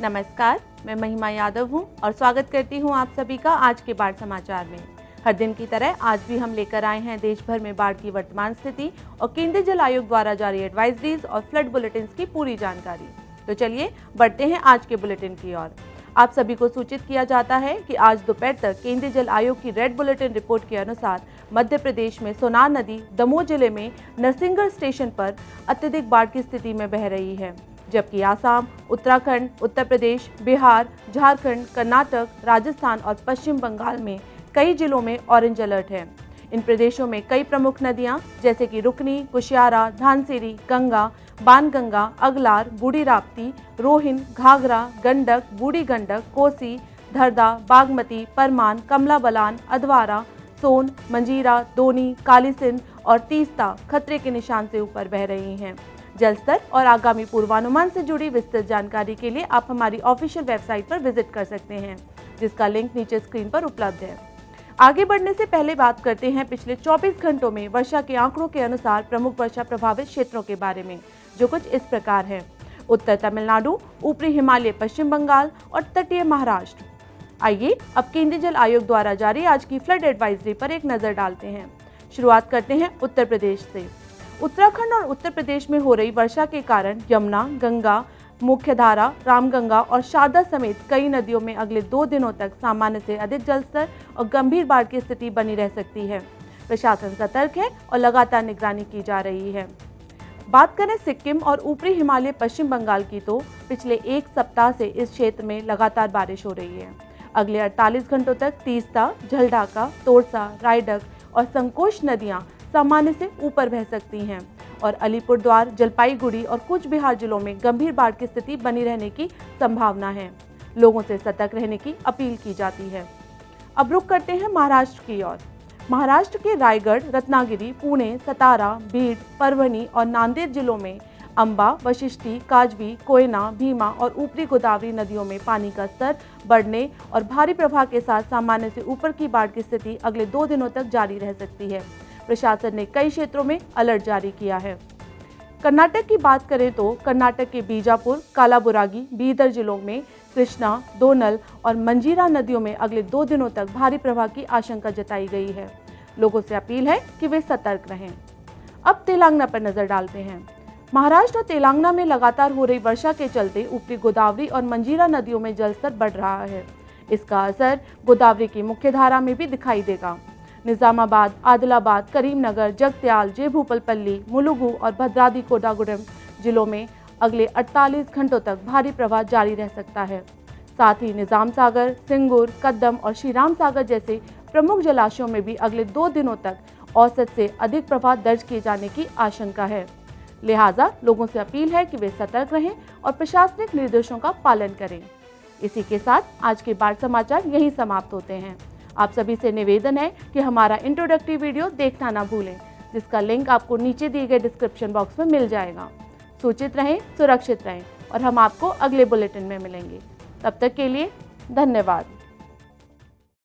नमस्कार, मैं महिमा यादव हूं और स्वागत करती हूं आप सभी का आज के बाढ़ समाचार में। हर दिन की तरह आज भी हम लेकर आए हैं देश भर में बाढ़ की वर्तमान स्थिति और केंद्रीय जल आयोग द्वारा जारी एडवाइजरीज और फ्लड बुलेटिन की पूरी जानकारी। तो चलिए बढ़ते हैं आज के बुलेटिन की ओर। आप सभी को सूचित किया जाता है कि आज दोपहर तक केंद्रीय जल आयोग की रेड बुलेटिन रिपोर्ट के अनुसार मध्य प्रदेश में सोनार नदी दमोह जिले में नरसिंहगढ़ स्टेशन पर अत्यधिक बाढ़ की स्थिति में बह रही है, जबकि आसाम, उत्तराखंड, उत्तर प्रदेश, बिहार, झारखंड, कर्नाटक, राजस्थान और पश्चिम बंगाल में कई जिलों में ऑरेंज अलर्ट है। इन प्रदेशों में कई प्रमुख नदियां जैसे कि रुकनी, कुशियारा, धानसिरी, गंगा, बाणगंगा, अगलार, बूढ़ी राप्ती, रोहिन, घाघरा, गंडक, बूढ़ी गंडक, कोसी, धरदा, बागमती, परमान, कमला बलान, अधवारा, सोन, मंजीरा, दोनी, काली सिंध और तीस्ता खतरे के निशान से ऊपर बह रही हैं। जल स्तर और आगामी पूर्वानुमान से जुड़ी विस्तृत जानकारी के लिए आप हमारी ऑफिशियल वेबसाइट पर विजिट कर सकते हैं, जिसका लिंक नीचे स्क्रीन पर उपलब्ध है। आगे बढ़ने से पहले बात करते हैं पिछले 24 घंटों में वर्षा के आंकड़ों के अनुसार प्रमुख वर्षा प्रभावित क्षेत्रों के बारे में, जो कुछ इस प्रकार है। उत्तर तमिलनाडु, ऊपरी हिमालय, पश्चिम बंगाल और तटीय महाराष्ट्र। आइए अब केंद्रीय जल आयोग द्वारा जारी आज की फ्लड एडवाइजरी पर एक नजर डालते हैं। शुरुआत करते हैं उत्तर प्रदेश से। उत्तराखंड और उत्तर प्रदेश में हो रही वर्षा के कारण यमुना, गंगा, मुख्यधारा, रामगंगा और शारदा समेत कई नदियों में अगले 2 दिनों तक सामान्य से अधिक जलस्तर और गंभीर बाढ़ की स्थिति बनी रह सकती है। प्रशासन सतर्क है और लगातार निगरानी की जा रही है। बात करें सिक्किम और ऊपरी हिमालय पश्चिम बंगाल की, तो पिछले एक सप्ताह से इस क्षेत्र में लगातार बारिश हो रही है। अगले 48 घंटों तक तीस्ता, झलढाका, तोरसा, रायडक और संकोश नदियां सामान्य से ऊपर बह सकती हैं और अलीपुरद्वार, जलपाईगुड़ी और कुछ बिहार जिलों में गंभीर बाढ़ की स्थिति बनी रहने की संभावना है। लोगों से सतर्क रहने की अपील की जाती है। अब रुक करते हैं महाराष्ट्र की ओर। महाराष्ट्र के रायगढ़, रत्नागिरी, पुणे, सतारा, बीड, परभनी और नांदेड़ जिलों में अंबा, वशिष्ठी, काजवी, कोयना, भीमा और ऊपरी गोदावरी नदियों में पानी का स्तर बढ़ने और भारी प्रवाह के साथ सामान्य से ऊपर की बाढ़ की स्थिति अगले 2 दिनों तक जारी रह सकती है। प्रशासन ने कई क्षेत्रों में अलर्ट जारी किया है। कर्नाटक की बात करें तो कर्नाटक के बीजापुर, कालाबुरागी, बीदर जिलों में कृष्णा, दोनल और मंजीरा नदियों में अगले 2 दिनों तक भारी प्रवाह की आशंका जताई गई है। लोगों से अपील है कि वे सतर्क रहें। अब तेलंगाना पर नजर डालते हैं। महाराष्ट्र और तेलंगाना में लगातार हो रही वर्षा के चलते ऊपरी गोदावरी और मंजीरा नदियों में जलस्तर बढ़ रहा है। इसका असर गोदावरी की मुख्य धारा में भी दिखाई देगा। निजामाबाद, आदिलाबाद, करीमनगर, जगत्याल, जेभूपलपल्ली, मुलुगु और भद्राद्री कोडागुडम जिलों में अगले 48 घंटों तक भारी प्रवाह जारी रह सकता है। साथ ही निजाम सागर, सिंगूर, कद्दम और श्रीराम सागर जैसे प्रमुख जलाशयों में भी अगले 2 दिनों तक औसत से अधिक प्रवाह दर्ज किए जाने की आशंका है। लिहाजा लोगों से अपील है कि वे सतर्क रहें और प्रशासनिक निर्देशों का पालन करें। इसी के साथ आज के बाढ़ समाचार यहीं समाप्त होते हैं। आप सभी से निवेदन है कि हमारा इंट्रोडक्टरी वीडियो देखना ना भूलें, जिसका लिंक आपको नीचे दिए गए डिस्क्रिप्शन बॉक्स में मिल जाएगा। सूचित रहें, सुरक्षित रहें और हम आपको अगले बुलेटिन में मिलेंगे। तब तक के लिए धन्यवाद।